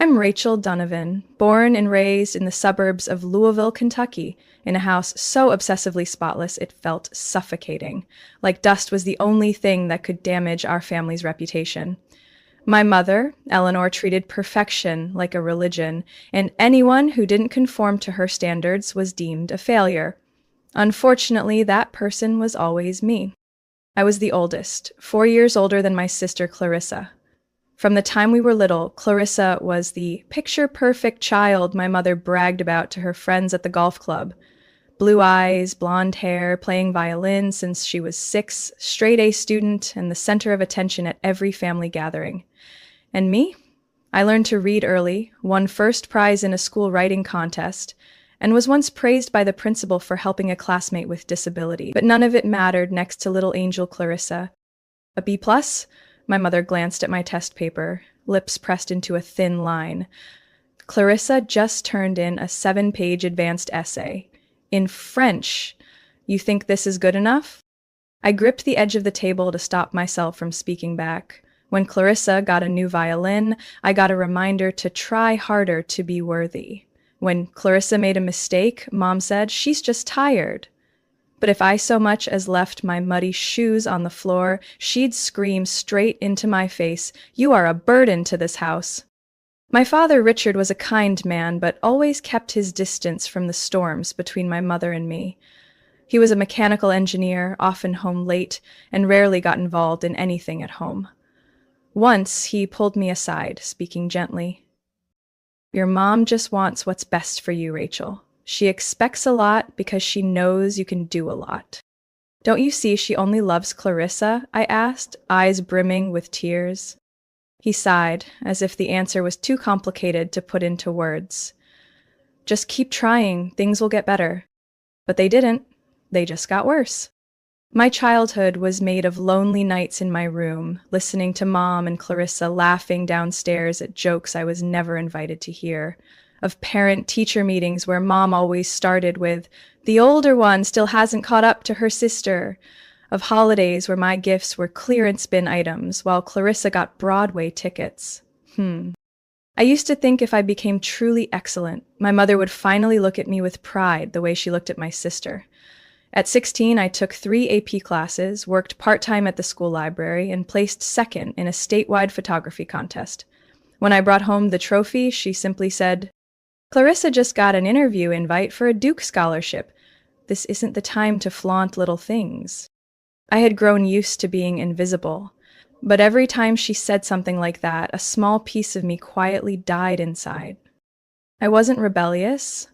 I'm Rachel Donovan, born and raised in the suburbs of Louisville, Kentucky, in a house so obsessively spotless it felt suffocating, like dust was the only thing that could damage our family's reputation. My mother, Eleanor, treated perfection like a religion, and anyone who didn't conform to her standards was deemed a failure. Unfortunately, that person was always me. I was the oldest, 4 years older than my sister Clarissa. From the time we were little, Clarissa was the picture-perfect child my mother bragged about to her friends at the golf club. Blue eyes, blonde hair, playing violin since she was 6, straight-A student, and the center of attention at every family gathering. And me? I learned to read early, won first prize in a school writing contest, and was once praised by the principal for helping a classmate with disability. But none of it mattered next to little angel Clarissa. A B+? My mother glanced at my test paper, lips pressed into a thin line. Clarissa just turned in a 7-page advanced essay. In French. You think this is good enough? I gripped the edge of the table to stop myself from speaking back. When Clarissa got a new violin, I got a reminder to try harder to be worthy. When Clarissa made a mistake, Mom said, "She's just tired." But if I so much as left my muddy shoes on the floor, she'd scream straight into my face, "You are a burden to this house." My father, Richard, was a kind man, but always kept his distance from the storms between my mother and me. He was a mechanical engineer, often home late, and rarely got involved in anything at home. Once he pulled me aside, speaking gently. "Your mom just wants what's best for you, Rachel. She expects a lot because she knows you can do a lot." "Don't you see she only loves Clarissa?" I asked, eyes brimming with tears. He sighed, as if the answer was too complicated to put into words. "Just keep trying, things will get better." But they didn't. They just got worse. My childhood was made of lonely nights in my room, listening to Mom and Clarissa laughing downstairs at jokes I was never invited to hear, of parent-teacher meetings where Mom always started with, "The older one still hasn't caught up to her sister," of holidays where my gifts were clearance bin items while Clarissa got Broadway tickets. I used to think if I became truly excellent, my mother would finally look at me with pride the way she looked at my sister. At 16, I took 3 AP classes, worked part-time at the school library, and placed second in a statewide photography contest. When I brought home the trophy, she simply said, "Clarissa just got an interview invite for a Duke scholarship. This isn't the time to flaunt little things." I had grown used to being invisible, but every time she said something like that, a small piece of me quietly died inside. I wasn't rebellious.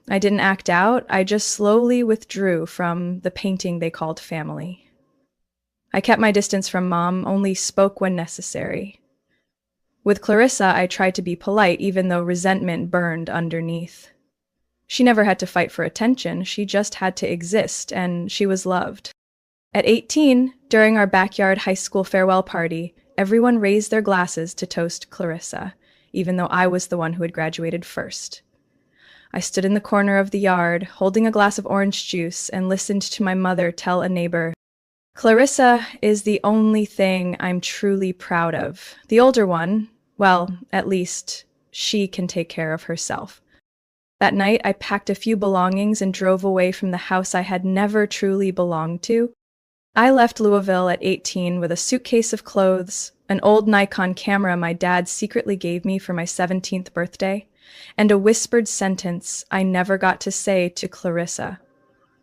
I didn't act out. I just slowly withdrew from the painting they called family. I kept my distance from Mom, only spoke when necessary. With Clarissa, I tried to be polite, even though resentment burned underneath. She never had to fight for attention, she just had to exist, and she was loved. At 18, during our backyard high school farewell party, everyone raised their glasses to toast Clarissa, even though I was the one who had graduated first. I stood in the corner of the yard, holding a glass of orange juice, and listened to my mother tell a neighbor, "Clarissa is the only thing I'm truly proud of. The older one, well, at least she can take care of herself." That night, I packed a few belongings and drove away from the house I had never truly belonged to. I left Louisville at 18 with a suitcase of clothes, an old Nikon camera my dad secretly gave me for my 17th birthday, and a whispered sentence I never got to say to Clarissa.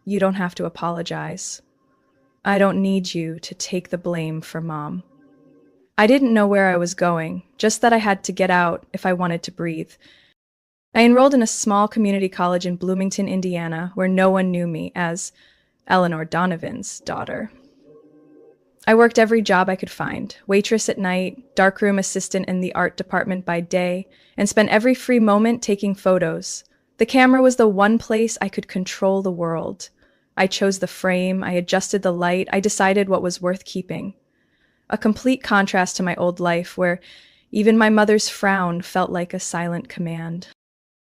"You don't have to apologize. I don't need you to take the blame for Mom." I didn't know where I was going, just that I had to get out if I wanted to breathe. I enrolled in a small community college in Bloomington, Indiana, where no one knew me as Eleanor Donovan's daughter. I worked every job I could find, waitress at night, darkroom assistant in the art department by day, and spent every free moment taking photos. The camera was the one place I could control the world. I chose the frame, I adjusted the light, I decided what was worth keeping. A complete contrast to my old life, where even my mother's frown felt like a silent command.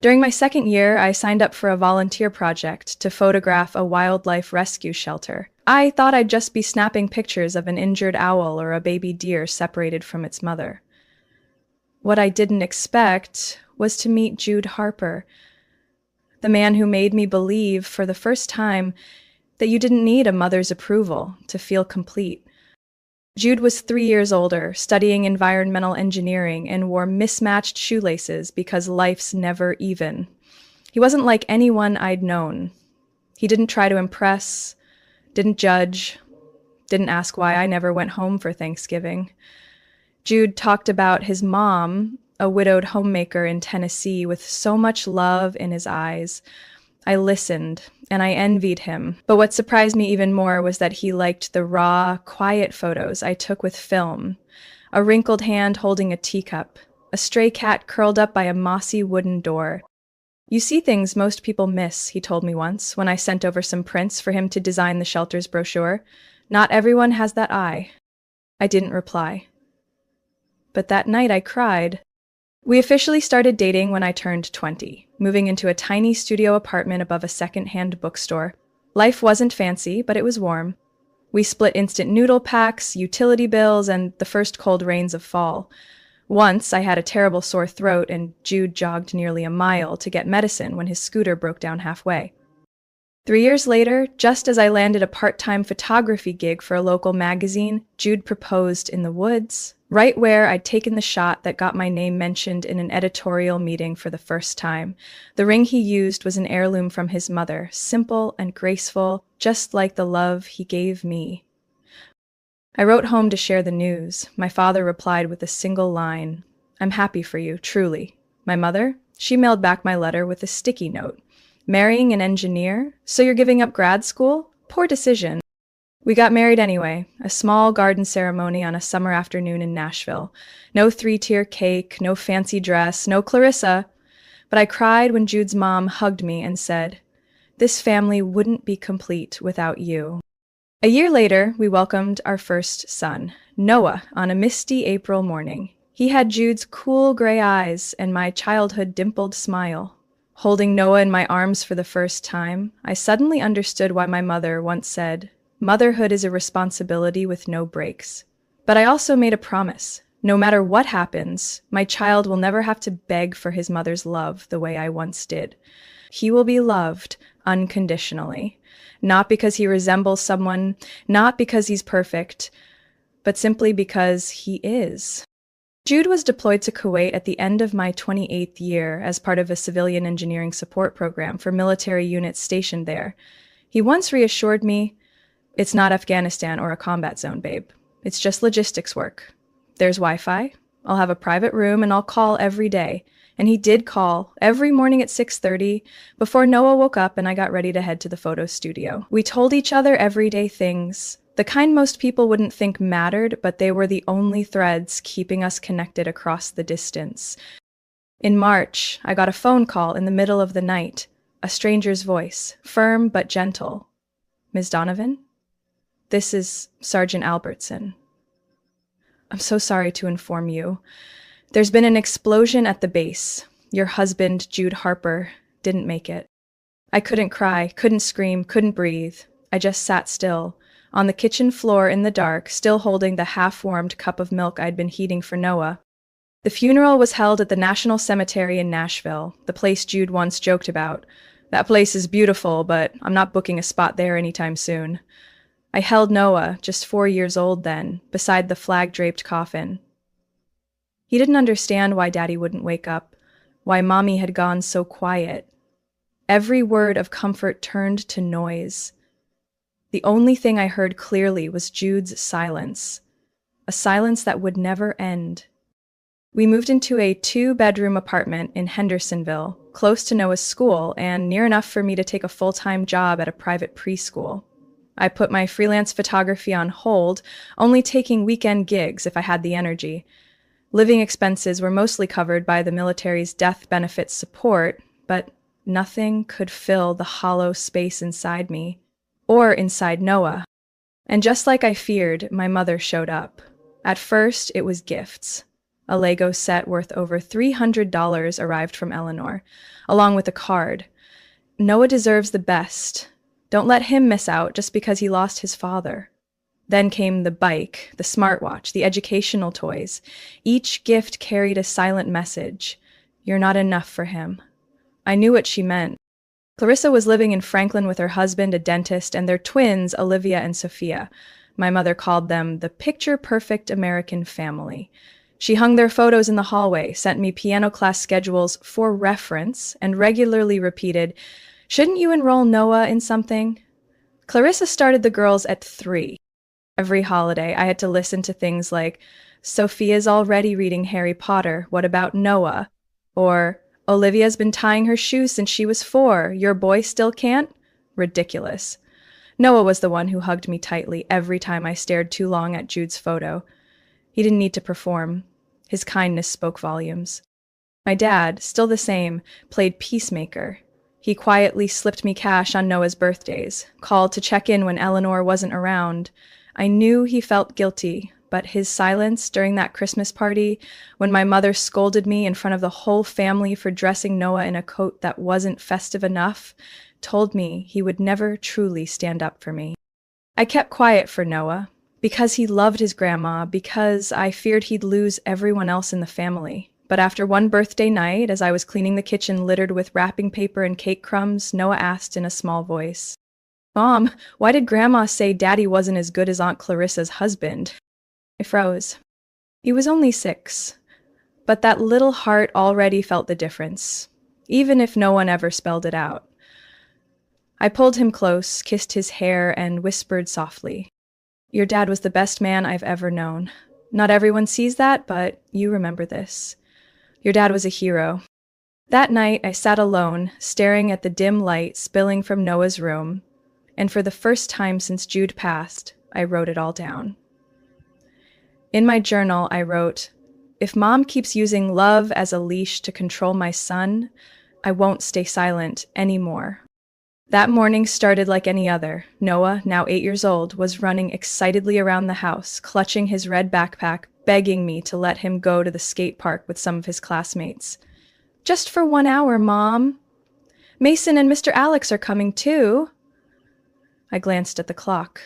During my second year, I signed up for a volunteer project to photograph a wildlife rescue shelter. I thought I'd just be snapping pictures of an injured owl or a baby deer separated from its mother. What I didn't expect was to meet Jude Harper, the man who made me believe for the first time that you didn't need a mother's approval to feel complete. Jude was 3 years older, studying environmental engineering, and wore mismatched shoelaces because life's never even. He wasn't like anyone I'd known. He didn't try to impress, didn't judge, didn't ask why I never went home for Thanksgiving. Jude talked about his mom, a widowed homemaker in Tennessee, with so much love in his eyes. I listened, and I envied him. But what surprised me even more was that he liked the raw, quiet photos I took with film. A wrinkled hand holding a teacup, a stray cat curled up by a mossy wooden door. "You see things most people miss," he told me once, when I sent over some prints for him to design the shelter's brochure. "Not everyone has that eye." I didn't reply. But that night I cried. We officially started dating when I turned 20, moving into a tiny studio apartment above a second-hand bookstore. Life wasn't fancy, but it was warm. We split instant noodle packs, utility bills, and the first cold rains of fall. Once I had a terrible sore throat, and Jude jogged nearly a mile to get medicine when his scooter broke down halfway. 3 years later, just as I landed a part-time photography gig for a local magazine, Jude proposed in the woods, right where I'd taken the shot that got my name mentioned in an editorial meeting for the first time. The ring he used was an heirloom from his mother, simple and graceful, just like the love he gave me. I wrote home to share the news. My father replied with a single line, "I'm happy for you, truly." My mother? She mailed back my letter with a sticky note. "Marrying an engineer? So you're giving up grad school? Poor decision." We got married anyway, a small garden ceremony on a summer afternoon in Nashville. No 3-tier cake, no fancy dress, no Clarissa. But I cried when Jude's mom hugged me and said, "This family wouldn't be complete without you." A year later, we welcomed our first son, Noah, on a misty April morning. He had Jude's cool gray eyes and my childhood dimpled smile. Holding Noah in my arms for the first time, I suddenly understood why my mother once said, "Motherhood is a responsibility with no breaks." But I also made a promise. No matter what happens, my child will never have to beg for his mother's love the way I once did. He will be loved unconditionally. Not because he resembles someone, not because he's perfect, but simply because he is. Jude was deployed to Kuwait at the end of my 28th year as part of a civilian engineering support program for military units stationed there. He once reassured me, "It's not Afghanistan or a combat zone, babe. It's just logistics work. There's Wi-Fi. I'll have a private room and I'll call every day." And he did call every morning at 6:30 before Noah woke up and I got ready to head to the photo studio. We told each other everyday things, the kind most people wouldn't think mattered, but they were the only threads keeping us connected across the distance. In March, I got a phone call in the middle of the night, a stranger's voice, firm but gentle. "Ms. Donovan? This is Sergeant Albertson. I'm so sorry to inform you. There's been an explosion at the base. Your husband, Jude Harper, didn't make it." I couldn't cry, couldn't scream, couldn't breathe. I just sat still, on the kitchen floor in the dark, still holding the half-warmed cup of milk I'd been heating for Noah. The funeral was held at the National Cemetery in Nashville, the place Jude once joked about. "That place is beautiful, but I'm not booking a spot there anytime soon." I held Noah, just 4 years old then, beside the flag-draped coffin. He didn't understand why Daddy wouldn't wake up, why Mommy had gone so quiet. Every word of comfort turned to noise. The only thing I heard clearly was Jude's silence, a silence that would never end. We moved into a 2-bedroom apartment in Hendersonville, close to Noah's school and near enough for me to take a full-time job at a private preschool. I put my freelance photography on hold, only taking weekend gigs if I had the energy. Living expenses were mostly covered by the military's death benefit support, but nothing could fill the hollow space inside me, or inside Noah. And just like I feared, my mother showed up. At first, it was gifts. A Lego set worth over $300 arrived from Eleanor, along with a card. "Noah deserves the best. Don't let him miss out just because he lost his father." Then came the bike, the smartwatch, the educational toys. Each gift carried a silent message. You're not enough for him. I knew what she meant. Clarissa was living in Franklin with her husband, a dentist, and their twins, Olivia and Sophia. My mother called them the picture-perfect American family. She hung their photos in the hallway, sent me piano class schedules for reference, and regularly repeated, "Shouldn't you enroll Noah in something?" Clarissa started the girls at 3. Every holiday, I had to listen to things like, "Sophia's already reading Harry Potter. What about Noah?" Or, "Olivia's been tying her shoes since she was 4. Your boy still can't?" Ridiculous. Noah was the one who hugged me tightly every time I stared too long at Jude's photo. He didn't need to perform. His kindness spoke volumes. My dad, still the same, played peacemaker. He quietly slipped me cash on Noah's birthdays, called to check in when Eleanor wasn't around. I knew he felt guilty, but his silence during that Christmas party, when my mother scolded me in front of the whole family for dressing Noah in a coat that wasn't festive enough, told me he would never truly stand up for me. I kept quiet for Noah, because he loved his grandma, because I feared he'd lose everyone else in the family. But after one birthday night, as I was cleaning the kitchen littered with wrapping paper and cake crumbs, Noah asked in a small voice, "Mom, why did Grandma say Daddy wasn't as good as Aunt Clarissa's husband?" I froze. He was only 6, but that little heart already felt the difference, even if no one ever spelled it out. I pulled him close, kissed his hair, and whispered softly, "Your dad was the best man I've ever known. Not everyone sees that, but you remember this. Your dad was a hero." That night, I sat alone, staring at the dim light spilling from Noah's room, and for the first time since Jude passed, I wrote it all down. In my journal, I wrote, "If Mom keeps using love as a leash to control my son, I won't stay silent anymore." That morning started like any other. Noah, now 8 years old, was running excitedly around the house, clutching his red backpack, begging me to let him go to the skate park with some of his classmates. "Just for 1 hour, Mom. Mason and Mr. Alex are coming too." I glanced at the clock.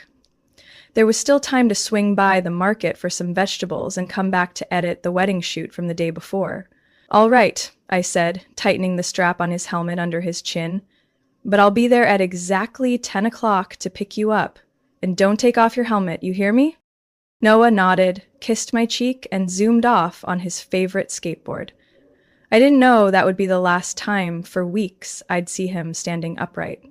There was still time to swing by the market for some vegetables and come back to edit the wedding shoot from the day before. "All right," I said, tightening the strap on his helmet under his chin. "But I'll be there at exactly 10 o'clock to pick you up. And don't take off your helmet, you hear me?" Noah nodded, kissed my cheek, and zoomed off on his favorite skateboard. I didn't know that would be the last time for weeks I'd see him standing upright.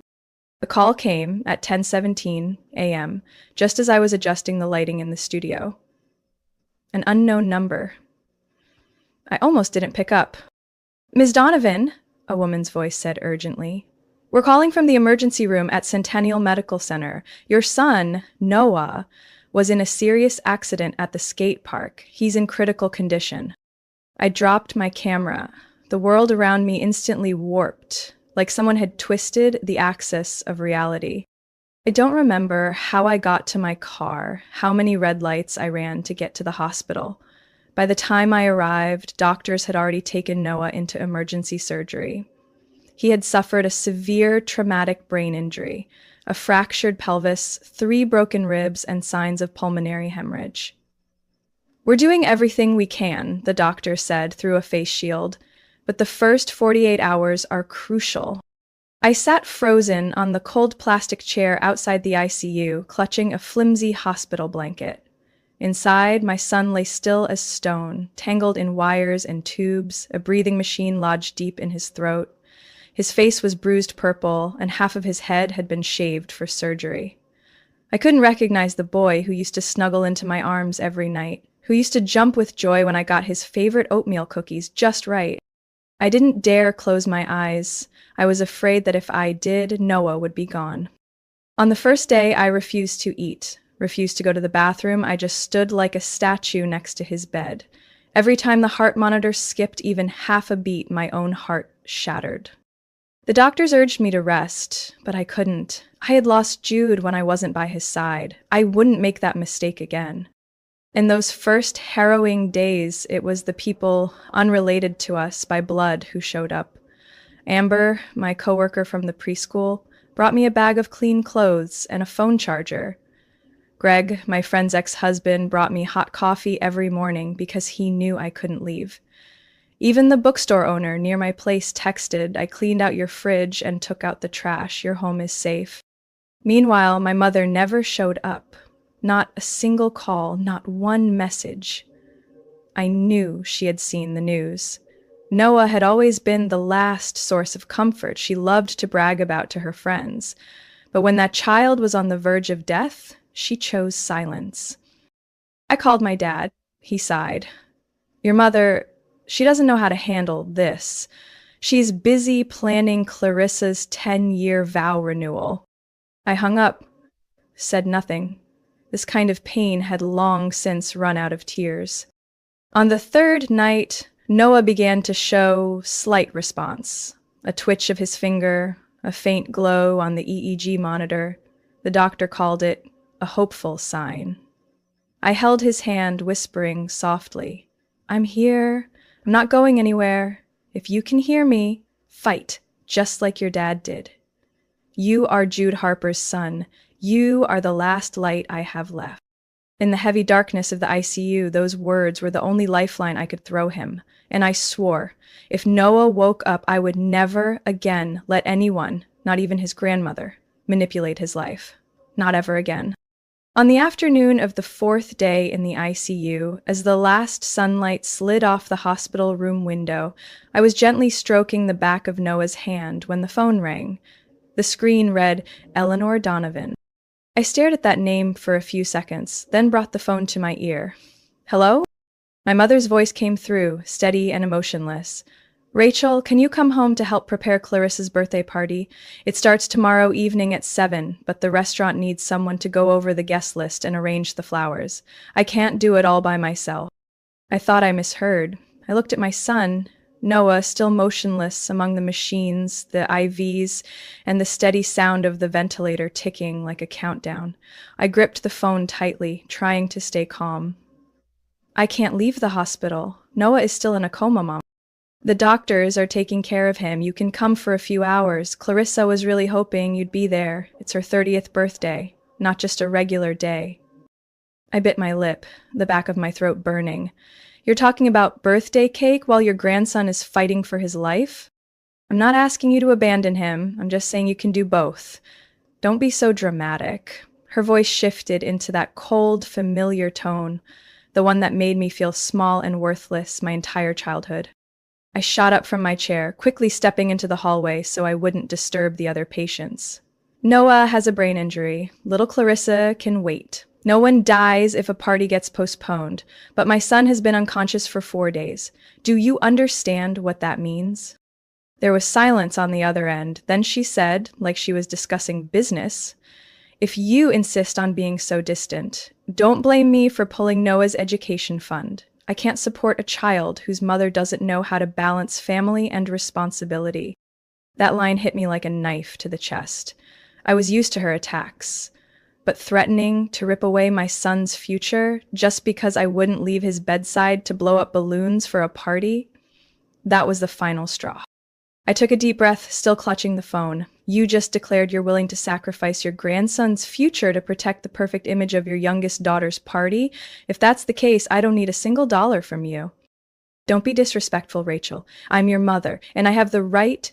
The call came at 10:17 a.m., just as I was adjusting the lighting in the studio. An unknown number. I almost didn't pick up. "Ms. Donovan," a woman's voice said urgently, "we're calling from the emergency room at Centennial Medical Center. Your son, Noah, was in a serious accident at the skate park. He's in critical condition." I dropped my camera. The world around me instantly warped, like someone had twisted the axis of reality. I don't remember how I got to my car, how many red lights I ran to get to the hospital. By the time I arrived, doctors had already taken Noah into emergency surgery. He had suffered a severe traumatic brain injury, a fractured pelvis, 3 broken ribs, and signs of pulmonary hemorrhage. "We're doing everything we can," the doctor said through a face shield, "but the first 48 hours are crucial." I sat frozen on the cold plastic chair outside the ICU, clutching a flimsy hospital blanket. Inside, my son lay still as stone, tangled in wires and tubes, a breathing machine lodged deep in his throat. His face was bruised purple, and half of his head had been shaved for surgery. I couldn't recognize the boy who used to snuggle into my arms every night, who used to jump with joy when I got his favorite oatmeal cookies just right. I didn't dare close my eyes. I was afraid that if I did, Noah would be gone. On the first day, I refused to eat, refused to go to the bathroom. I just stood like a statue next to his bed. Every time the heart monitor skipped even half a beat, my own heart shattered. The doctors urged me to rest, but I couldn't. I had lost Jude when I wasn't by his side. I wouldn't make that mistake again. In those first harrowing days, it was the people unrelated to us by blood who showed up. Amber, my coworker from the preschool, brought me a bag of clean clothes and a phone charger. Greg, my friend's ex-husband, brought me hot coffee every morning because he knew I couldn't leave. Even the bookstore owner near my place texted, "I cleaned out your fridge and took out the trash. Your home is safe." Meanwhile, my mother never showed up. Not a single call, not one message. I knew she had seen the news. Noah had always been the last source of comfort she loved to brag about to her friends. But when that child was on the verge of death, she chose silence. I called my dad. He sighed. "Your mother, she doesn't know how to handle this. She's busy planning Clarissa's 10-year vow renewal." I hung up, said nothing. This kind of pain had long since run out of tears. On the third night, Noah began to show slight response. A twitch of his finger, a faint glow on the EEG monitor. The doctor called it a hopeful sign. I held his hand, whispering softly, "I'm here. I'm not going anywhere. If you can hear me, fight, just like your dad did. You are Jude Harper's son. You are the last light I have left." In the heavy darkness of the ICU, those words were the only lifeline I could throw him, and I swore, if Noah woke up, I would never again let anyone, not even his grandmother, manipulate his life. Not ever again. On the afternoon of the fourth day in the ICU, as the last sunlight slid off the hospital room window, I was gently stroking the back of Noah's hand when the phone rang. The screen read, "Eleanor Donovan." I stared at that name for a few seconds, then brought the phone to my ear. "Hello?" My mother's voice came through, steady and emotionless. "Rachel, can you come home to help prepare Clarissa's birthday party? It starts tomorrow evening at 7, but the restaurant needs someone to go over the guest list and arrange the flowers. I can't do it all by myself." I thought I misheard. I looked at my son, Noah, still motionless among the machines, the IVs, and the steady sound of the ventilator ticking like a countdown. I gripped the phone tightly, trying to stay calm. "I can't leave the hospital. Noah is still in a coma, Mom. The doctors are taking care of him. You can come for a few hours. Clarissa was really hoping you'd be there. It's her 30th birthday, not just a regular day." I bit my lip, the back of my throat burning. "You're talking about birthday cake while your grandson is fighting for his life? I'm not asking you to abandon him. I'm just saying you can do both. Don't be so dramatic." Her voice shifted into that cold, familiar tone, the one that made me feel small and worthless my entire childhood. I shot up from my chair, quickly stepping into the hallway so I wouldn't disturb the other patients. "Noah has a brain injury. Little Clarissa can wait. No one dies if a party gets postponed, but my son has been unconscious for 4 days. Do you understand what that means?" There was silence on the other end. Then she said, like she was discussing business, "If you insist on being so distant, don't blame me for pulling Noah's education fund. I can't support a child whose mother doesn't know how to balance family and responsibility." That line hit me like a knife to the chest. I was used to her attacks. But threatening to rip away my son's future just because I wouldn't leave his bedside to blow up balloons for a party? That was the final straw. I took a deep breath, still clutching the phone. "You just declared you're willing to sacrifice your grandson's future to protect the perfect image of your youngest daughter's party? If that's the case, I don't need a single dollar from you." "Don't be disrespectful, Rachel. I'm your mother, and I have the right—"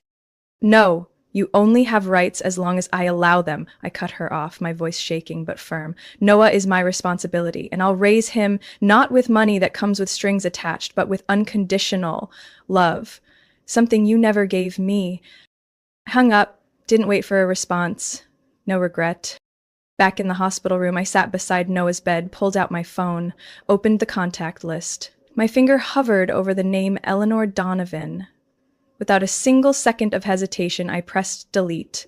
"No. You only have rights as long as I allow them." I cut her off, my voice shaking but firm. "Noah is my responsibility, and I'll raise him not with money that comes with strings attached, but with unconditional love. Something you never gave me." I hung up, didn't wait for a response. No regret. Back in the hospital room, I sat beside Noah's bed, pulled out my phone, opened the contact list. My finger hovered over the name Eleanor Donovan. Without a single second of hesitation, I pressed delete.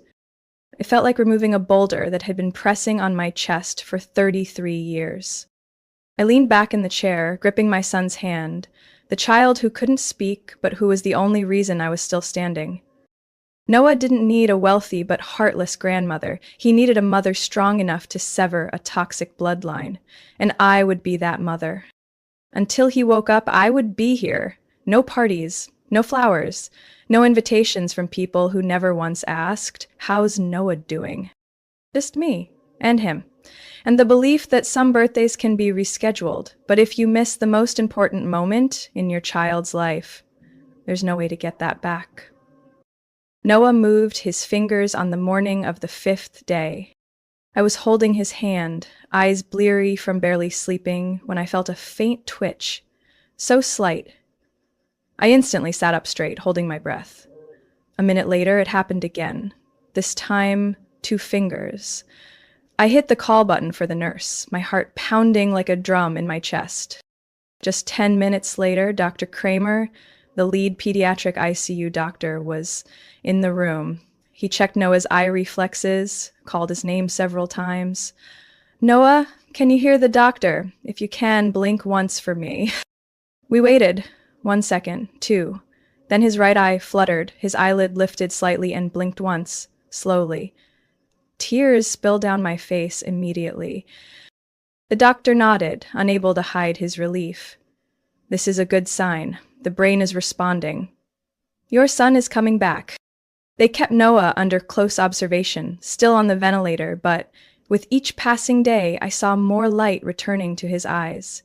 It felt like removing a boulder that had been pressing on my chest for 33 years. I leaned back in the chair, gripping my son's hand, the child who couldn't speak, but who was the only reason I was still standing. Noah didn't need a wealthy but heartless grandmother. He needed a mother strong enough to sever a toxic bloodline, and I would be that mother. Until he woke up, I would be here. No parties. No flowers, no invitations from people who never once asked, "How's Noah doing?" Just me and him, and the belief that some birthdays can be rescheduled, but if you miss the most important moment in your child's life, there's no way to get that back. Noah moved his fingers on the morning of the 5th day. I was holding his hand, eyes bleary from barely sleeping, when I felt a faint twitch, so slight. I instantly sat up straight, holding my breath. A minute later, it happened again. This time, 2 fingers. I hit the call button for the nurse, my heart pounding like a drum in my chest. Just 10 minutes later, Dr. Kramer, the lead pediatric ICU doctor, was in the room. He checked Noah's eye reflexes, called his name several times. "Noah, can you hear the doctor? If you can, blink once for me." We waited. 1 second, 2. Then his right eye fluttered, his eyelid lifted slightly and blinked once, slowly. Tears spilled down my face immediately. The doctor nodded, unable to hide his relief. "This is a good sign. The brain is responding. Your son is coming back." They kept Noah under close observation, still on the ventilator, but with each passing day, I saw more light returning to his eyes.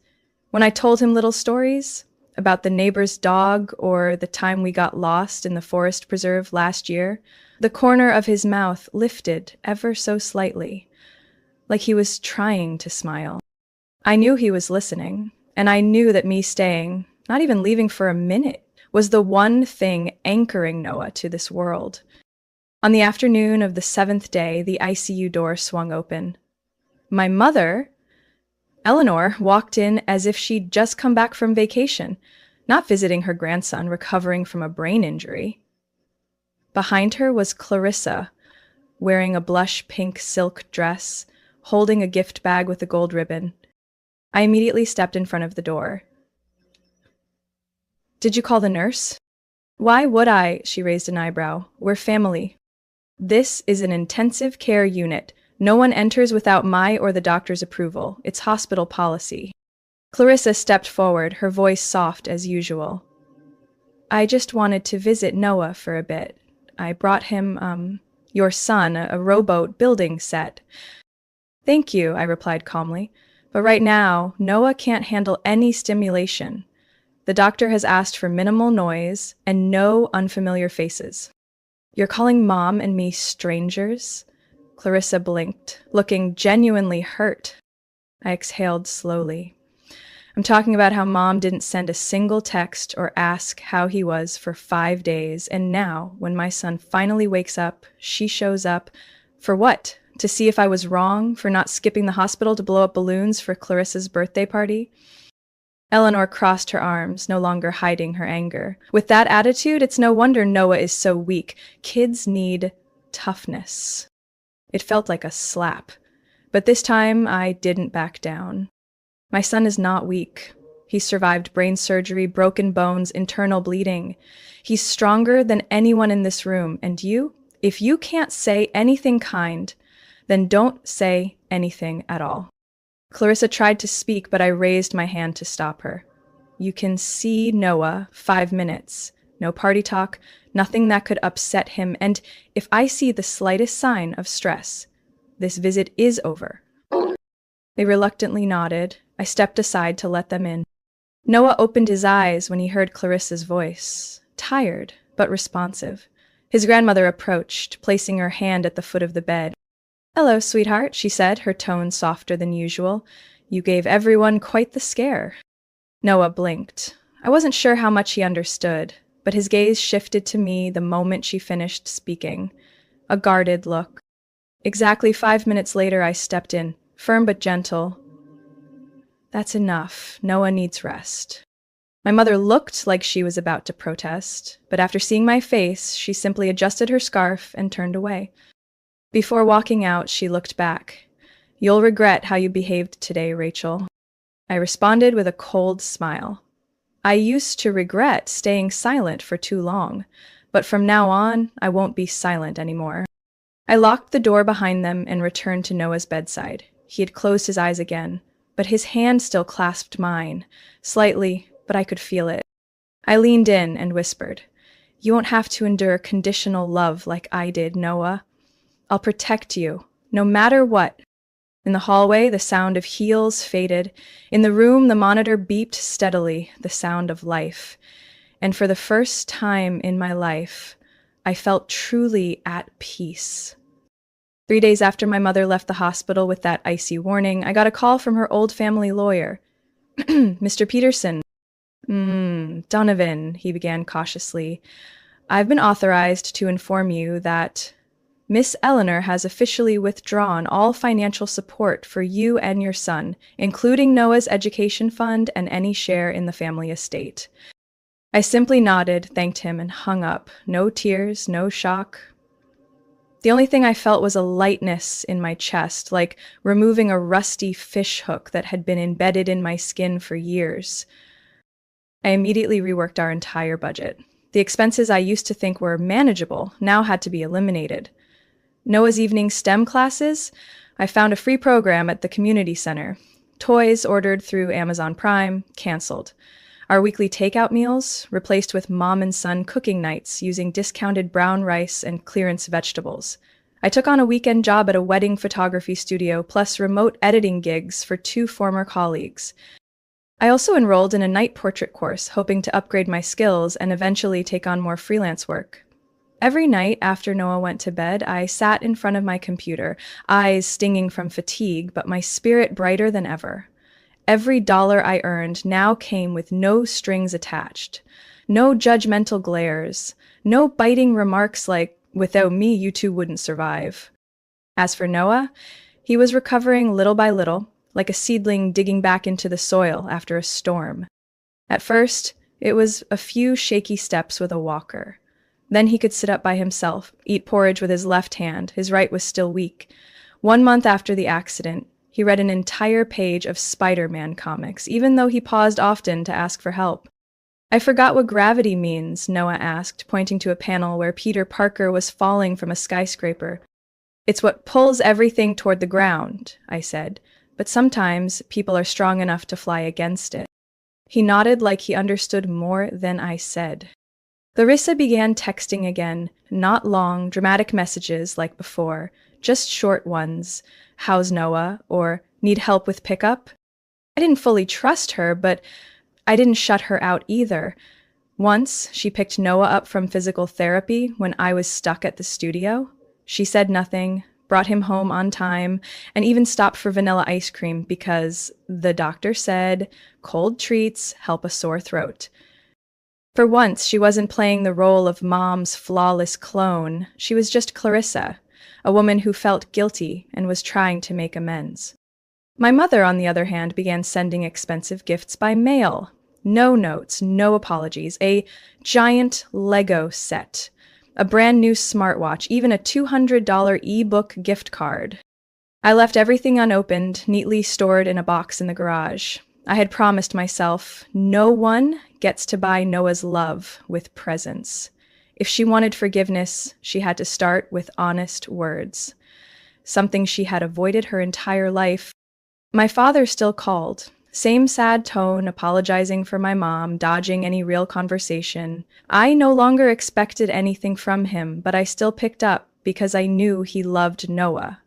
When I told him little stories about the neighbor's dog or the time we got lost in the forest preserve last year, the corner of his mouth lifted ever so slightly, like he was trying to smile. I knew he was listening, and I knew that me staying, not even leaving for a minute, was the one thing anchoring Noah to this world. On the afternoon of the 7th day, the ICU door swung open. My mother, Eleanor, walked in as if she'd just come back from vacation, not visiting her grandson recovering from a brain injury. Behind her was Clarissa, wearing a blush pink silk dress, holding a gift bag with a gold ribbon. I immediately stepped in front of the door. "Did you call the nurse?" "Why would I?" She raised an eyebrow. "We're family. This is an intensive care unit. No one enters without my or the doctor's approval. It's hospital policy." Clarissa stepped forward, her voice soft as usual. "I just wanted to visit Noah for a bit. I brought him, your son, a rowboat building set." "Thank you," I replied calmly. "But right now, Noah can't handle any stimulation. The doctor has asked for minimal noise and no unfamiliar faces." "You're calling Mom and me strangers?" Clarissa blinked, looking genuinely hurt. I exhaled slowly. "I'm talking about how Mom didn't send a single text or ask how he was for 5 days, and now, when my son finally wakes up, she shows up. For what? To see if I was wrong for not skipping the hospital to blow up balloons for Clarissa's birthday party?" Eleanor crossed her arms, no longer hiding her anger. "With that attitude, it's no wonder Noah is so weak. Kids need toughness." It felt like a slap, but this time I didn't back down. "My son is not weak. He survived brain surgery, broken bones, internal bleeding. He's stronger than anyone in this room, and you? If you can't say anything kind, then don't say anything at all." Clarissa tried to speak, but I raised my hand to stop her. "You can see Noah 5 minutes. No party talk, nothing that could upset him, and if I see the slightest sign of stress, this visit is over." They reluctantly nodded. I stepped aside to let them in. Noah opened his eyes when he heard Clarissa's voice, tired but responsive. His grandmother approached, placing her hand at the foot of the bed. "Hello, sweetheart," she said, her tone softer than usual. "You gave everyone quite the scare." Noah blinked. I wasn't sure how much he understood, but his gaze shifted to me the moment she finished speaking. A guarded look. Exactly 5 minutes later, I stepped in, firm but gentle. "That's enough. Noah needs rest." My mother looked like she was about to protest, but after seeing my face, she simply adjusted her scarf and turned away. Before walking out, she looked back. "You'll regret how you behaved today, Rachel." I responded with a cold smile. I used to regret staying silent for too long, but from now on, I won't be silent anymore. I locked the door behind them and returned to Noah's bedside. He had closed his eyes again, but his hand still clasped mine, slightly, but I could feel it. I leaned in and whispered, "You won't have to endure conditional love like I did, Noah. I'll protect you, no matter what." In the hallway, the sound of heels faded. In the room, the monitor beeped steadily, the sound of life. And for the first time in my life, I felt truly at peace. 3 days after my mother left the hospital with that icy warning, I got a call from her old family lawyer. Mr. Peterson. Donovan, he began cautiously. I've been authorized to inform you that Miss Eleanor has officially withdrawn all financial support for you and your son, including Noah's education fund and any share in the family estate. I simply nodded, thanked him, and hung up. No tears, no shock. The only thing I felt was a lightness in my chest, like removing a rusty fish hook that had been embedded in my skin for years. I immediately reworked our entire budget. The expenses I used to think were manageable now had to be eliminated. Noah's evening STEM classes? I found a free program at the community center. Toys ordered through Amazon Prime, canceled. Our weekly takeout meals replaced with mom and son cooking nights using discounted brown rice and clearance vegetables. I took on a weekend job at a wedding photography studio, plus remote editing gigs for 2 former colleagues. I also enrolled in a night portrait course, hoping to upgrade my skills and eventually take on more freelance work. Every night after Noah went to bed, I sat in front of my computer, eyes stinging from fatigue, but my spirit brighter than ever. Every dollar I earned now came with no strings attached, no judgmental glares, no biting remarks like, "Without me, you two wouldn't survive." As for Noah, he was recovering little by little, like a seedling digging back into the soil after a storm. At first, it was a few shaky steps with a walker. Then he could sit up by himself, eat porridge with his left hand. His right was still weak. 1 month after the accident, he read an entire page of Spider-Man comics, even though he paused often to ask for help. "I forgot what gravity means," Noah asked, pointing to a panel where Peter Parker was falling from a skyscraper. "It's what pulls everything toward the ground," I said, "but sometimes people are strong enough to fly against it." He nodded like he understood more than I said. Larissa began texting again, not long, dramatic messages like before, just short ones. "How's Noah?" or "Need help with pickup?" I didn't fully trust her, but I didn't shut her out either. Once, she picked Noah up from physical therapy when I was stuck at the studio. She said nothing, brought him home on time, and even stopped for vanilla ice cream because the doctor said cold treats help a sore throat. For once, she wasn't playing the role of mom's flawless clone. She was just Clarissa, a woman who felt guilty and was trying to make amends. My mother, on the other hand, began sending expensive gifts by mail. No notes, no apologies, a giant Lego set, a brand new smartwatch, even a $200 ebook gift card. I left everything unopened, neatly stored in a box in the garage. I had promised myself, no one gets to buy Noah's love with presents. If she wanted forgiveness, she had to start with honest words, something she had avoided her entire life. My father still called. Same sad tone, apologizing for my mom, dodging any real conversation. I no longer expected anything from him, but I still picked up because I knew he loved Noah,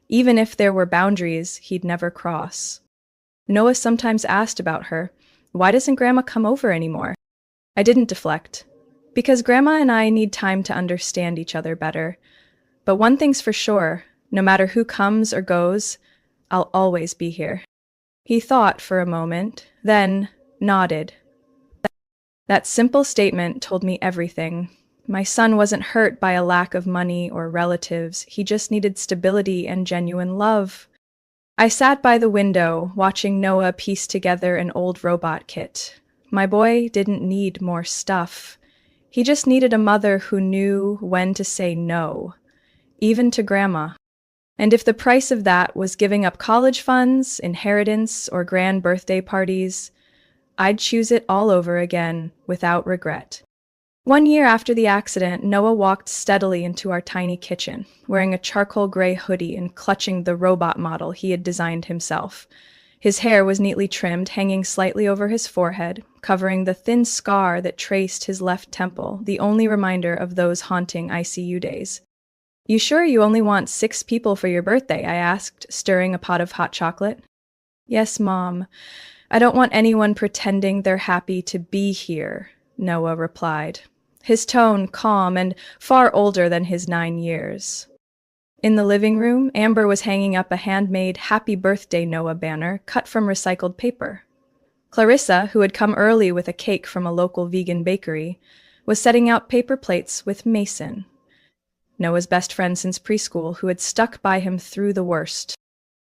even if there were boundaries he'd never cross. Noah sometimes asked about her. "Why doesn't Grandma come over anymore?" I didn't deflect. Because Grandma and I need time to understand each other better. But one thing's for sure, no matter who comes or goes, I'll always be here. He thought for a moment, then nodded. That simple statement told me everything. My son wasn't hurt by a lack of money or relatives. He just needed stability and genuine love. I sat by the window, watching Noah piece together an old robot kit. My boy didn't need more stuff. He just needed a mother who knew when to say no, even to Grandma. And if the price of that was giving up college funds, inheritance, or grand birthday parties, I'd choose it all over again, without regret. 1 year after the accident, Noah walked steadily into our tiny kitchen, wearing a charcoal gray hoodie and clutching the robot model he had designed himself. His hair was neatly trimmed, hanging slightly over his forehead, covering the thin scar that traced his left temple, the only reminder of those haunting ICU days. You sure you only want 6 people for your birthday? I asked, stirring a pot of hot chocolate. Yes, Mom. I don't want anyone pretending they're happy to be here, Noah replied, his tone calm and far older than his 9 years. In the living room, Amber was hanging up a handmade Happy Birthday Noah banner cut from recycled paper. Clarissa, who had come early with a cake from a local vegan bakery, was setting out paper plates with Mason, Noah's best friend since preschool, who had stuck by him through the worst.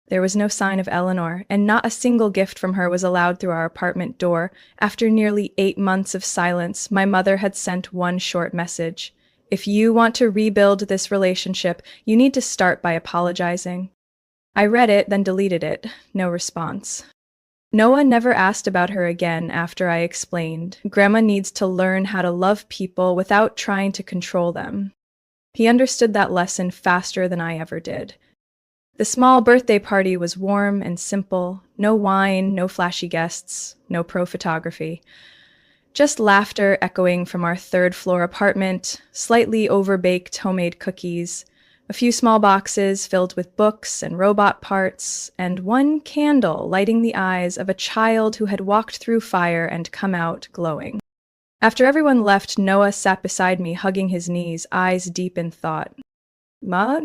There was no sign of Eleanor, and not a single gift from her was allowed through our apartment door. After nearly 8 months of silence, my mother had sent one short message. If you want to rebuild this relationship, you need to start by apologizing. I read it, then deleted it. No response. Noah never asked about her again after I explained. Grandma needs to learn how to love people without trying to control them. He understood that lesson faster than I ever did. The small birthday party was warm and simple. No wine, no flashy guests, no pro photography. Just laughter echoing from our third-floor apartment, slightly overbaked homemade cookies, a few small boxes filled with books and robot parts, and one candle lighting the eyes of a child who had walked through fire and come out glowing. After everyone left, Noah sat beside me, hugging his knees, eyes deep in thought. "Ma?"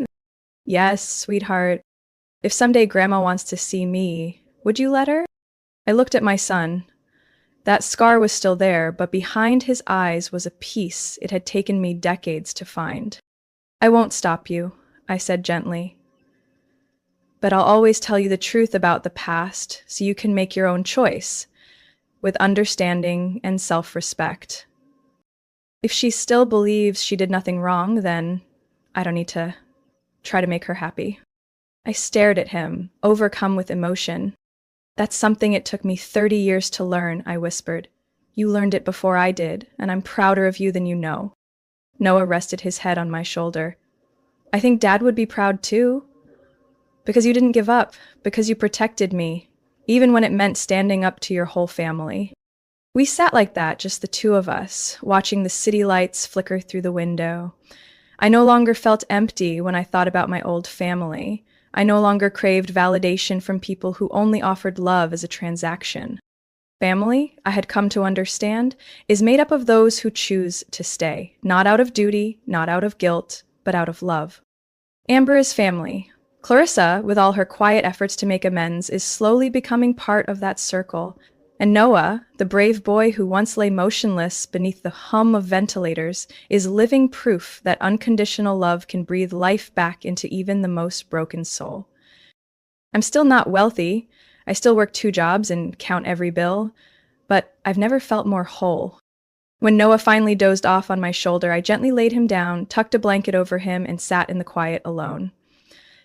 "Yes, sweetheart. If someday Grandma wants to see me, would you let her?" I looked at my son. That scar was still there, but behind his eyes was a peace it had taken me decades to find. "I won't stop you," I said gently. "But I'll always tell you the truth about the past so you can make your own choice, with understanding and self-respect. If she still believes she did nothing wrong, then I don't need to try to make her happy." I stared at him, overcome with emotion. "That's something it took me 30 years to learn," I whispered. "You learned it before I did, and I'm prouder of you than you know." Noah rested his head on my shoulder. "I think Dad would be proud too. Because you didn't give up, because you protected me, even when it meant standing up to your whole family." We sat like that, just the two of us, watching the city lights flicker through the window. I no longer felt empty when I thought about my old family. I no longer craved validation from people who only offered love as a transaction. Family, I had come to understand, is made up of those who choose to stay, not out of duty, not out of guilt, but out of love. Amber is family. Clarissa, with all her quiet efforts to make amends, is slowly becoming part of that circle. And Noah, the brave boy who once lay motionless beneath the hum of ventilators, is living proof that unconditional love can breathe life back into even the most broken soul. I'm still not wealthy. I still work 2 jobs and count every bill, but I've never felt more whole. When Noah finally dozed off on my shoulder, I gently laid him down, tucked a blanket over him, and sat in the quiet alone.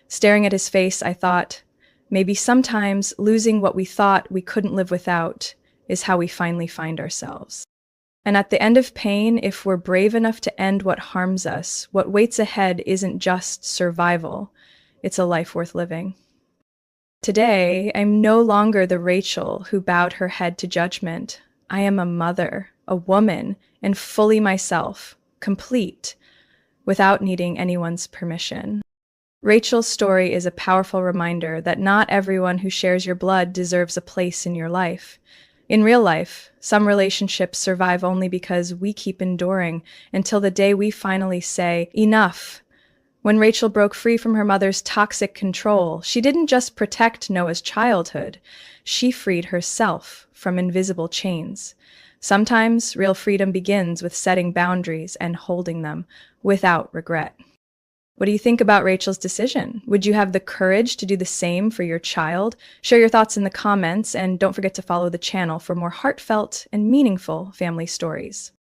Staring at his face, I thought, maybe sometimes losing what we thought we couldn't live without is how we finally find ourselves. And at the end of pain, if we're brave enough to end what harms us, what waits ahead isn't just survival, it's a life worth living. Today, I'm no longer the Rachel who bowed her head to judgment. I am a mother, a woman, and fully myself, complete, without needing anyone's permission. Rachel's story is a powerful reminder that not everyone who shares your blood deserves a place in your life. In real life, some relationships survive only because we keep enduring until the day we finally say, enough. When Rachel broke free from her mother's toxic control, she didn't just protect Noah's childhood, she freed herself from invisible chains. Sometimes real freedom begins with setting boundaries and holding them without regret. What do you think about Rachel's decision? Would you have the courage to do the same for your child? Share your thoughts in the comments, and don't forget to follow the channel for more heartfelt and meaningful family stories.